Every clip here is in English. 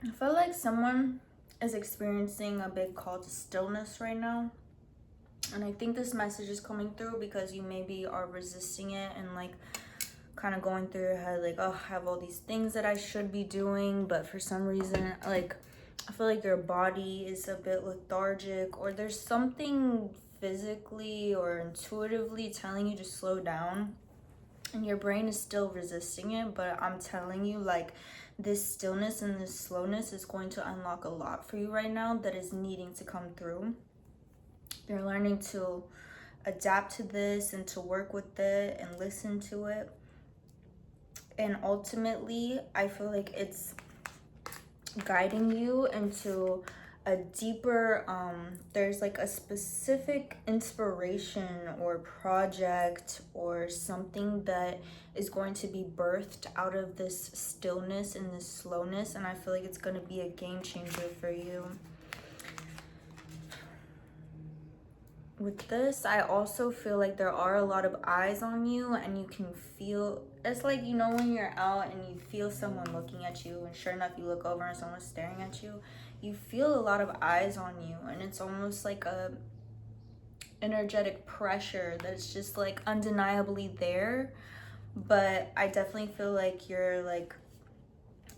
I feel like someone is experiencing a big call to stillness right now. And I think this message is coming through because you maybe are resisting it and like kind of going through your head like, oh, I have all these things that I should be doing, but for some reason, like, I feel like your body is a bit lethargic, or there's something physically or intuitively telling you to slow down, and your brain is still resisting it. But I'm telling you, like, this stillness and this slowness is going to unlock a lot for you right now that is needing to come through. You're learning to adapt to this and to work with it and listen to it. And ultimately, I feel like it's guiding you into a deeper, there's like a specific inspiration or project or something that is going to be birthed out of this stillness and this slowness. And I feel like it's going to be a game changer for you. With this, I also feel like there are a lot of eyes on you, and you can feel, it's like, you know, when you're out and you feel someone looking at you, and sure enough you look over and someone's staring at you, you feel a lot of eyes on you, and it's almost like a energetic pressure that's just like undeniably there. But I definitely feel like you're like,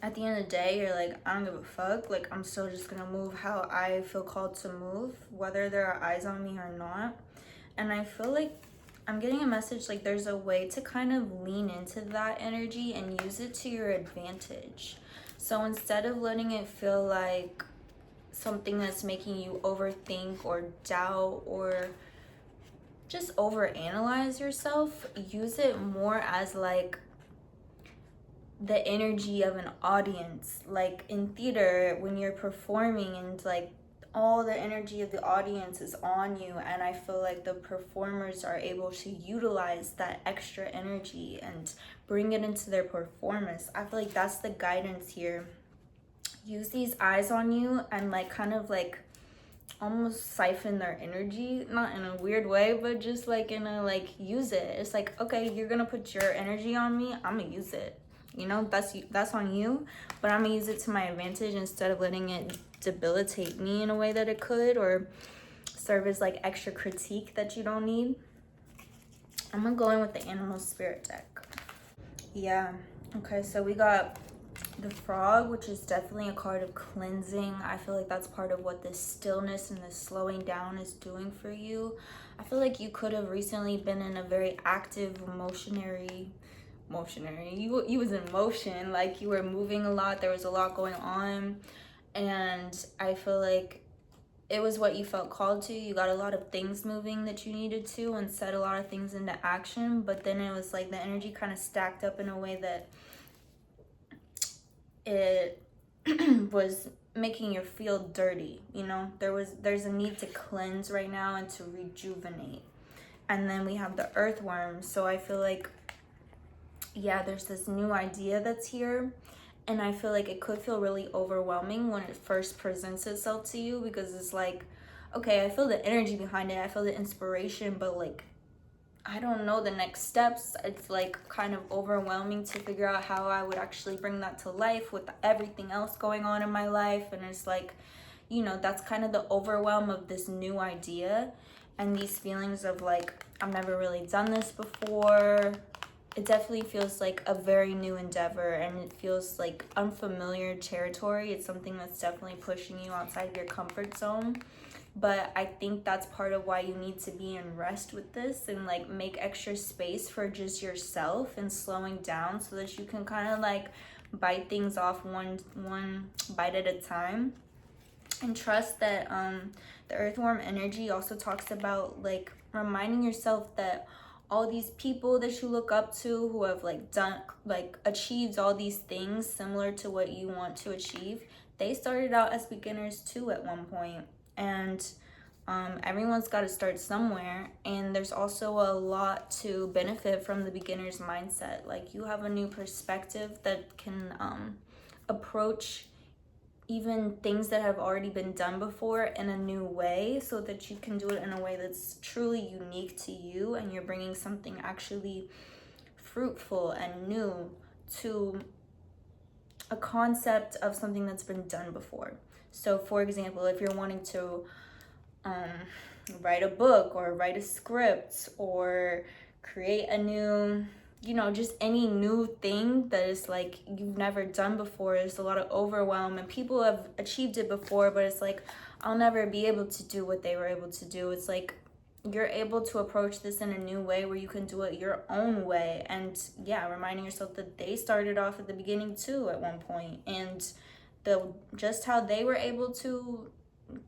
at the end of the day, you're like, I don't give a fuck. Like, I'm still just gonna move how I feel called to move, whether there are eyes on me or not. And I feel like I'm getting a message like there's a way to kind of lean into that energy and use it to your advantage. So instead of letting it feel like something that's making you overthink or doubt or just overanalyze yourself, use it more as like the energy of an audience. Like in theater, when you're performing and like all the energy of the audience is on you, and I feel like the performers are able to utilize that extra energy and bring it into their performance. I feel like that's the guidance here. Use these eyes on you and like kind of like almost siphon their energy, not in a weird way, but just like in a like, use it. It's like, okay, you're gonna put your energy on me, I'm gonna use it. You know, that's on you, but I'm gonna use it to my advantage instead of letting it debilitate me in a way that it could, or serve as like extra critique that you don't need. I'm gonna go in with the animal spirit deck. Yeah, okay, so we got the frog, which is definitely a card of cleansing. I feel like that's part of what this stillness and this slowing down is doing for you. I feel like you could have recently been in a very active you was in motion, like you were moving a lot, there was a lot going on, and I feel like it was what you felt called to. You got a lot of things moving that you needed to and set a lot of things into action, but then it was like the energy kind of stacked up in a way that it was making you feel dirty. You know, there's a need to cleanse right now and to rejuvenate. And then we have the earthworm, so I feel like, yeah, there's this new idea that's here, and I feel like it could feel really overwhelming when it first presents itself to you, because it's like, okay, I feel the energy behind it, I feel the inspiration, but like, I don't know the next steps. It's like kind of overwhelming to figure out how I would actually bring that to life with everything else going on in my life. And it's like, you know, that's kind of the overwhelm of this new idea and these feelings of like, I've never really done this before. It definitely feels like a very new endeavor, and it feels like unfamiliar territory. It's something that's definitely pushing you outside of your comfort zone. But I think that's part of why you need to be in rest with this and like make extra space for just yourself and slowing down, so that you can kind of like bite things off one bite at a time. And trust that the earthworm energy also talks about like reminding yourself that all these people that you look up to who have like done, like achieved all these things similar to what you want to achieve, they started out as beginners too at one point. And everyone's got to start somewhere, and there's also a lot to benefit from the beginner's mindset. Like, you have a new perspective that can approach even things that have already been done before in a new way, so that you can do it in a way that's truly unique to you, and you're bringing something actually fruitful and new to a concept of something that's been done before. So for example, if you're wanting to write a book or write a script or create a new, just any new thing that is like you've never done before, there's a lot of overwhelm and people have achieved it before, but it's like, I'll never be able to do what they were able to do. It's like you're able to approach this in a new way where you can do it your own way. And yeah, reminding yourself that they started off at the beginning too at one point, and just how they were able to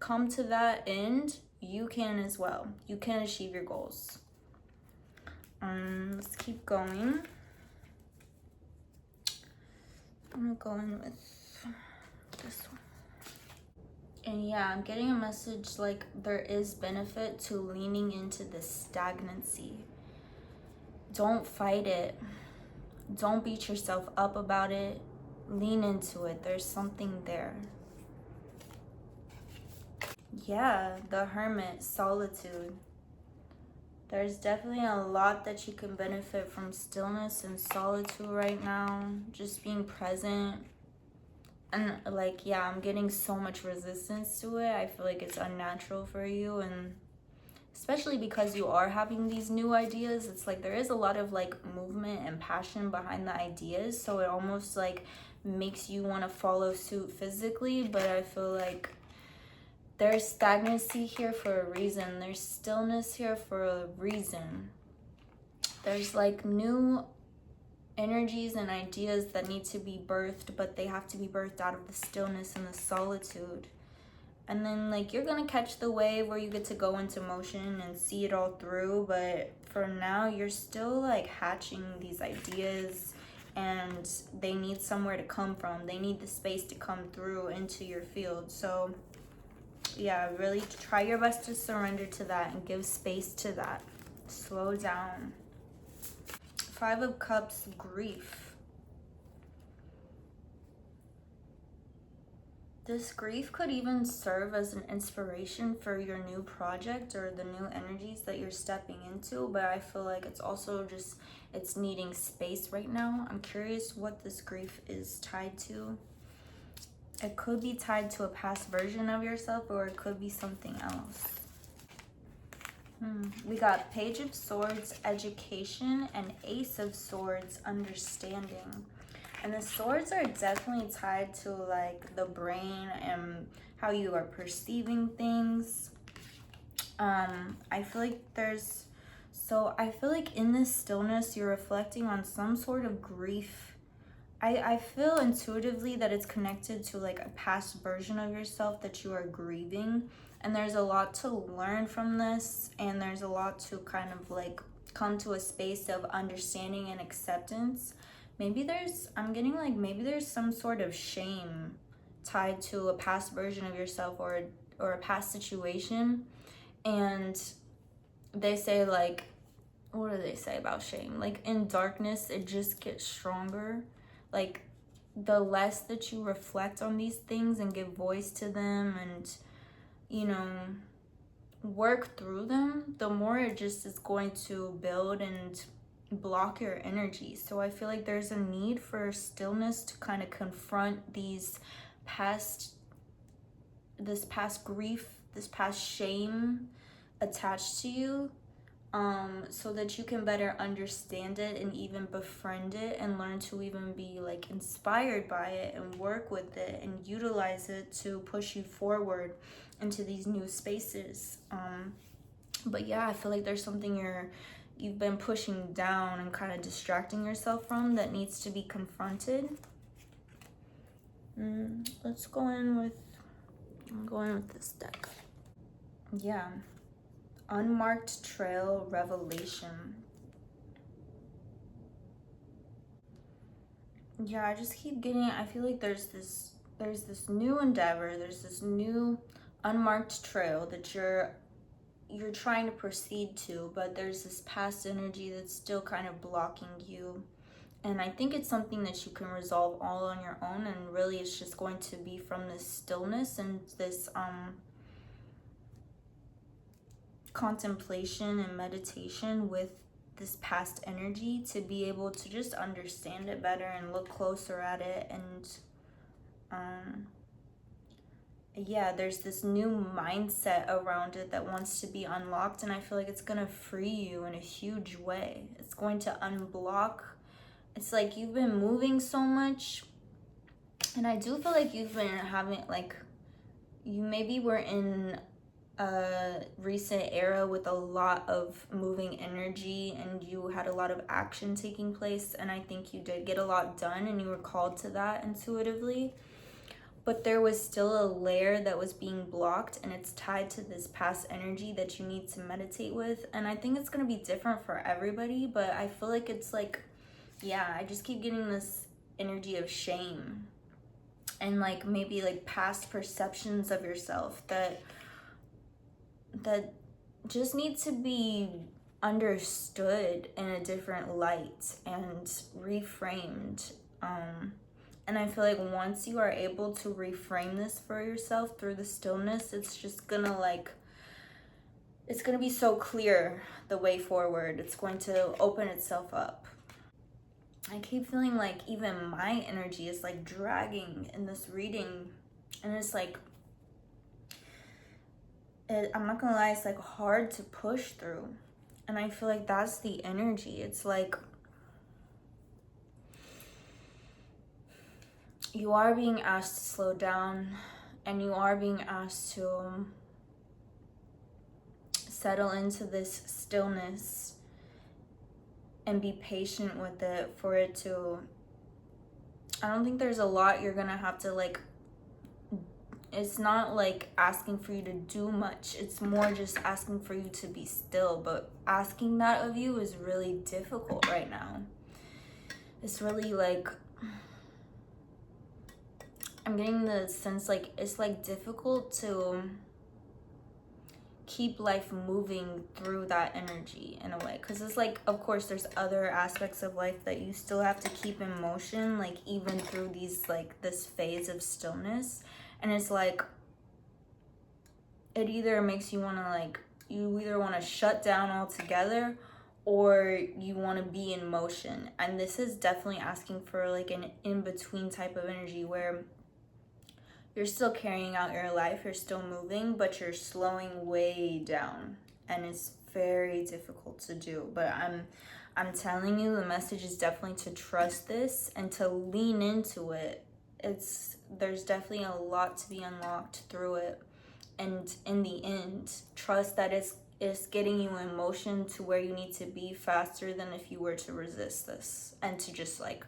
come to that end, you can as well. You can achieve your goals. Let's keep going. I'm gonna go in with this one. And yeah, I'm getting a message like there is benefit to leaning into this stagnancy. Don't fight it. Don't beat yourself up about it. Lean into it. There's something there. Yeah, the Hermit, solitude. There's definitely a lot that you can benefit from stillness and solitude right now. Just being present. And like, yeah, I'm getting so much resistance to it. I feel like it's unnatural for you, and especially because you are having these new ideas, it's like there is a lot of like movement and passion behind the ideas, so it almost like makes you want to follow suit physically. But I feel like there's stagnancy here for a reason. There's stillness here for a reason. There's like new energies and ideas that need to be birthed, but they have to be birthed out of the stillness and the solitude. And then like you're gonna catch the wave where you get to go into motion and see it all through, but for now you're still like hatching these ideas, and they need somewhere to come from. They need the space to come through into your field. So yeah, really try your best to surrender to that and give space to that. Slow down. 5 of Cups, grief. This grief could even serve as an inspiration for your new project or the new energies that you're stepping into, but I feel like it's also just, it's needing space right now. I'm curious what this grief is tied to. It could be tied to a past version of yourself, or it could be something else. We got Page of Swords, education, and Ace of Swords, understanding. And the swords are definitely tied to like the brain and how you are perceiving things. I feel like I feel like in this stillness, you're reflecting on some sort of grief. I feel intuitively that it's connected to like a past version of yourself that you are grieving. And there's a lot to learn from this, and there's a lot to kind of like come to a space of understanding and acceptance. I'm getting like maybe there's some sort of shame tied to a past version of yourself or a past situation. And they say like, what do they say about shame? Like in darkness, it just gets stronger. Like the less that you reflect on these things and give voice to them and work through them, the more it just is going to build and block your energy. So I feel like there's a need for stillness to kind of confront this past grief, this past shame attached to you, so that you can better understand it and even befriend it and learn to even be like inspired by it and work with it and utilize it to push you forward into these new spaces. But yeah, I feel like there's something you've been pushing down and kind of distracting yourself from that needs to be confronted. Let's go in with, I'm going with this deck. Yeah. Unmarked Trail, Revelation. Yeah, I just keep getting, I feel like there's this new endeavor, there's this new unmarked trail that you're trying to proceed to, but there's this past energy that's still kind of blocking you. And I think it's something that you can resolve all on your own, and really it's just going to be from this stillness and this contemplation and meditation with this past energy to be able to just understand it better and look closer at it and Yeah, there's this new mindset around it that wants to be unlocked, and I feel like it's gonna free you in a huge way. It's going to unblock. It's like you've been moving so much, and I do feel like you've been having, like, you maybe were in a recent era with a lot of moving energy, and you had a lot of action taking place, and I think you did get a lot done, and you were called to that intuitively. But there was still a layer that was being blocked, and it's tied to this past energy that you need to meditate with. And I think it's going to be different for everybody, but I feel like it's like, yeah, I just keep getting this energy of shame and like maybe like past perceptions of yourself that just need to be understood in a different light and reframed. And I feel like once you are able to reframe this for yourself through the stillness, it's just gonna like, it's gonna be so clear the way forward. It's going to open itself up. I keep feeling like even my energy is like dragging in this reading, and it's like, I'm not gonna lie, it's like hard to push through. And I feel like that's the energy. It's like you are being asked to slow down, and you are being asked to settle into this stillness and be patient with it for it to, I don't think there's a lot you're gonna have to like, it's not like asking for you to do much. It's more just asking for you to be still. But asking that of you is really difficult right now. It's really like, I'm getting the sense like it's like difficult to keep life moving through that energy in a way, because it's like, of course there's other aspects of life that you still have to keep in motion, like even through these, like this phase of stillness. And it's like, it either makes you want to like, you either want to shut down altogether or you want to be in motion. And this is definitely asking for like an in-between type of energy where you're still carrying out your life, you're still moving, but you're slowing way down. And it's very difficult to do. But I'm telling you, the message is definitely to trust this and to lean into it. There's definitely a lot to be unlocked through it. And in the end, trust that it's getting you in motion to where you need to be faster than if you were to resist this and to just like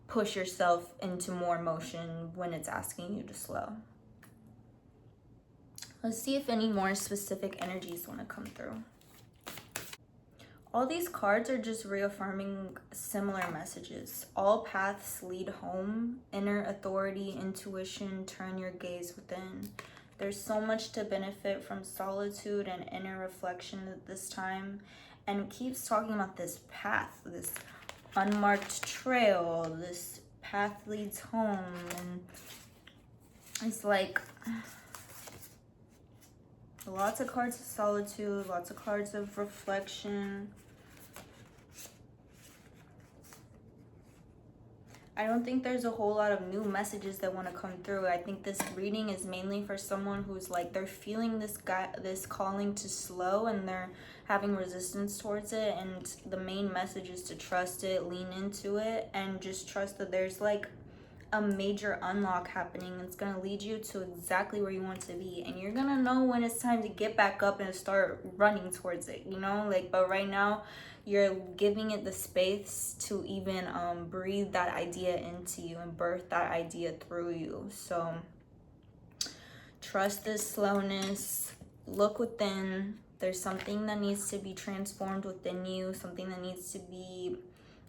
push yourself into more motion when it's asking you to slow. Let's see if any more specific energies want to come through. All these cards are just reaffirming similar messages. All paths lead home. Inner authority, intuition, turn your gaze within. There's so much to benefit from solitude and inner reflection at this time. And it keeps talking about this path, this unmarked trail, this path leads home. And it's like lots of cards of solitude, lots of cards of reflection. I don't think there's a whole lot of new messages that want to come through. I think this reading is mainly for someone who's like, they're feeling this calling to slow, and they're having resistance towards it. And the main message is to trust it, lean into it, and just trust that there's like a major unlock happening. It's going to lead you to exactly where you want to be. And you're going to know when it's time to get back up and start running towards it, you know? Like, but right now, you're giving it the space to even breathe that idea into you and birth that idea through you. So trust this slowness. Look within. There's something that needs to be transformed within you, something that needs to be,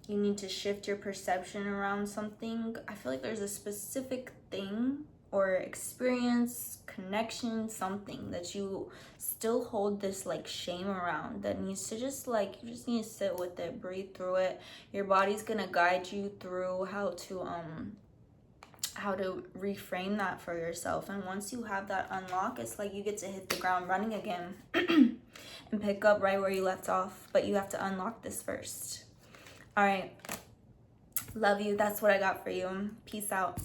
you need to shift your perception around something. I feel like there's a specific thing or experience, connection, something that you still hold this like shame around that needs to just like, you just need to sit with it, breathe through it. Your body's gonna guide you through how to reframe that for yourself. And once you have that unlock, it's like you get to hit the ground running again and pick up right where you left off. But you have to unlock this first. All right, love you. That's what I got for you. Peace out.